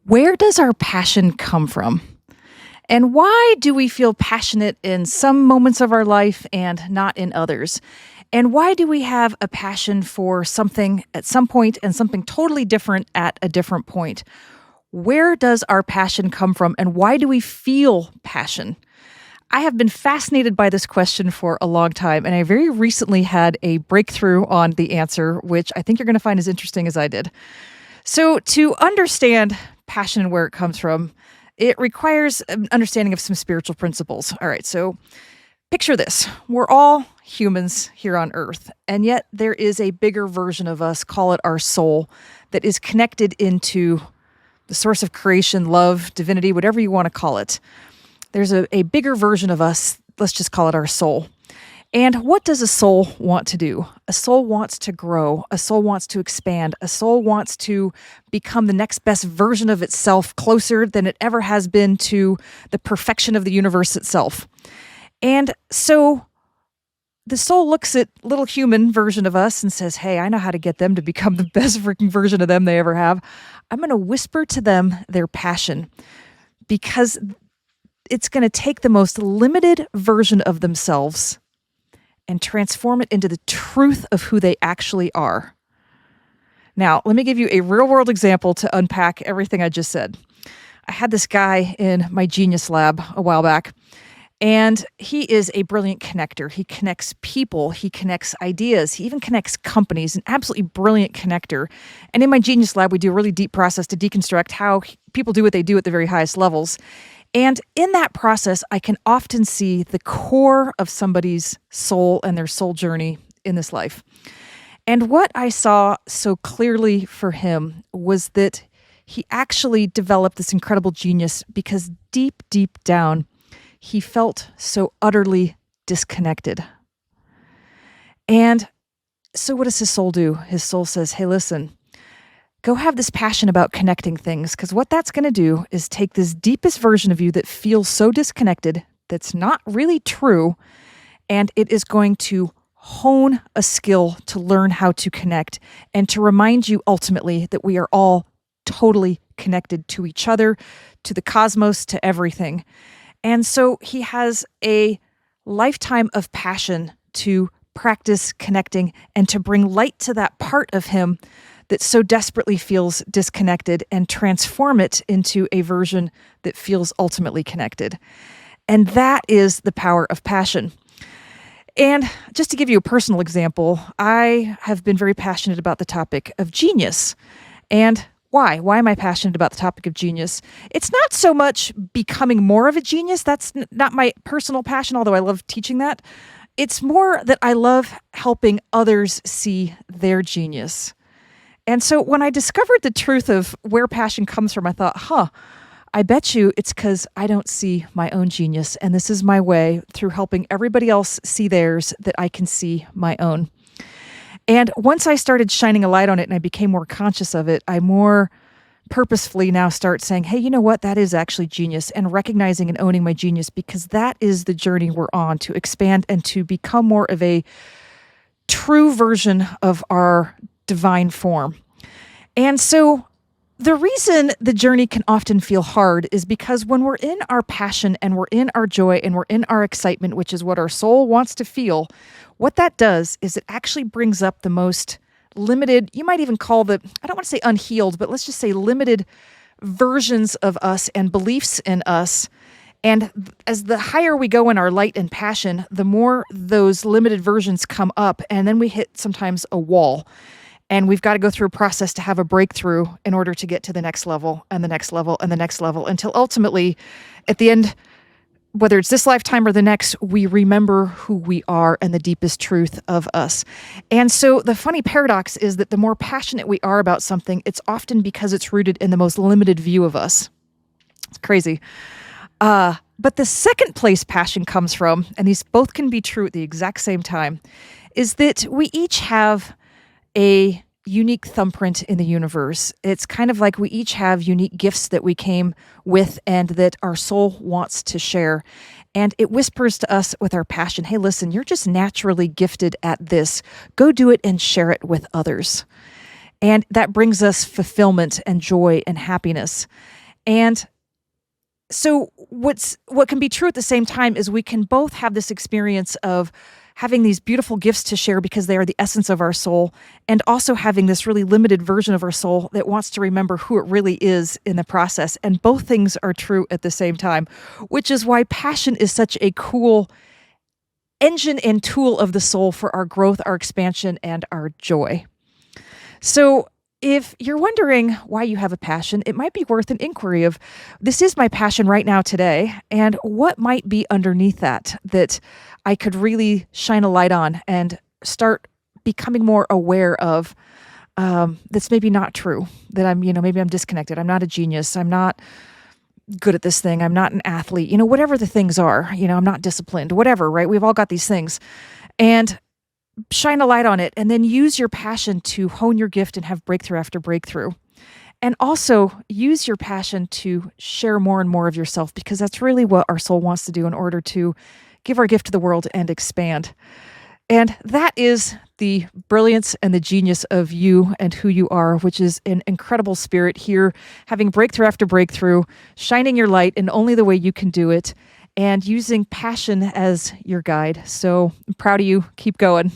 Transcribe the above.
Where does our passion come from? And why do we feel passionate in some moments of our life and not in others? And why do we have a passion for something at some point and something totally different at a different point? Where does our passion come from and why do we feel passion? I have been fascinated by this question for a long time, and I very recently had a breakthrough on the answer, which I think you're going to find as interesting as I did. So, to understand passion and where it comes from, it requires an understanding of some spiritual principles. All right, so picture this. We're all humans here on earth, and yet there is a bigger version of us, call it our soul, that is connected into the source of creation, love, divinity, whatever you want to call it. There's a bigger version of us, let's just call it our soul. And what does a soul want to do? A soul wants to grow. A soul wants to expand. A soul wants to become the next best version of itself, closer than it ever has been to the perfection of the universe itself. And so the soul looks at little human version of us and says, hey, I know how to get them to become the best freaking version of them they ever have. I'm going to whisper to them their passion because it's going to take the most limited version of themselves and transform it into the truth of who they actually are. Now, let me give you a real-world example to unpack everything I just said. I had this guy in my Genius Lab a while back, and he is a brilliant connector. He connects people. He connects ideas. He even connects companies, an absolutely brilliant connector. And in my Genius Lab, we do a really deep process to deconstruct how people do what they do at the very highest levels. And in that process, I can often see the core of somebody's soul and their soul journey in this life. And what I saw so clearly for him was that he actually developed this incredible genius because deep, deep down, he felt so utterly disconnected. And so what does his soul do? His soul says, hey, listen, go have this passion about connecting things, because what that's going to do is take this deepest version of you that feels so disconnected, that's not really true, and it is going to hone a skill to learn how to connect and to remind you ultimately that we are all totally connected to each other, to the cosmos, to everything. And so he has a lifetime of passion to practice connecting and to bring light to that part of him that so desperately feels disconnected and transform it into a version that feels ultimately connected. And that is the power of passion. And just to give you a personal example, I have been very passionate about the topic of genius. And why? Why am I passionate about the topic of genius? It's not so much becoming more of a genius. That's not my personal passion, although I love teaching that. It's more that I love helping others see their genius. And so when I discovered the truth of where passion comes from, I thought, I bet you it's because I don't see my own genius. And this is my way, through helping everybody else see theirs, that I can see my own. And once I started shining a light on it and I became more conscious of it, I more purposefully now start saying, hey, you know what? That is actually genius, and recognizing and owning my genius, because that is the journey we're on to expand and to become more of a true version of our divine form. And so the reason the journey can often feel hard is because when we're in our passion and we're in our joy and we're in our excitement, which is what our soul wants to feel, what that does is it actually brings up the most limited, you might even call I don't want to say unhealed, but let's just say limited versions of us and beliefs in us. And as the higher we go in our light and passion, the more those limited versions come up, and then we hit sometimes a wall. And we've got to go through a process to have a breakthrough in order to get to the next level and the next level and the next level, until ultimately, at the end, whether it's this lifetime or the next, we remember who we are and the deepest truth of us. And so the funny paradox is that the more passionate we are about something, it's often because it's rooted in the most limited view of us. It's crazy. But the second place passion comes from, and these both can be true at the exact same time, is that we each have a unique thumbprint in the universe. It's kind of like we each have unique gifts that we came with and that our soul wants to share. And it whispers to us with our passion, hey, listen, you're just naturally gifted at this. Go do it and share it with others. And that brings us fulfillment and joy and happiness. And so what can be true at the same time is we can both have this experience of having these beautiful gifts to share because they are the essence of our soul, and also having this really limited version of our soul that wants to remember who it really is in the process. And both things are true at the same time, which is why passion is such a cool engine and tool of the soul for our growth, our expansion, and our joy. So if you're wondering why you have a passion, it might be worth an inquiry of, this is my passion right now today, and what might be underneath that I could really shine a light on and start becoming more aware of, that's maybe not true, that maybe I'm disconnected, I'm not a genius, I'm not good at this thing, I'm not an athlete, whatever the things are, I'm not disciplined, whatever, right? We've all got these things. And shine a light on it, and then use your passion to hone your gift and have breakthrough after breakthrough. And also use your passion to share more and more of yourself, because that's really what our soul wants to do in order to give our gift to the world and expand. And that is the brilliance and the genius of you and who you are, which is an incredible spirit here, having breakthrough after breakthrough, shining your light in only the way you can do it, and using passion as your guide. So I'm proud of you. Keep going.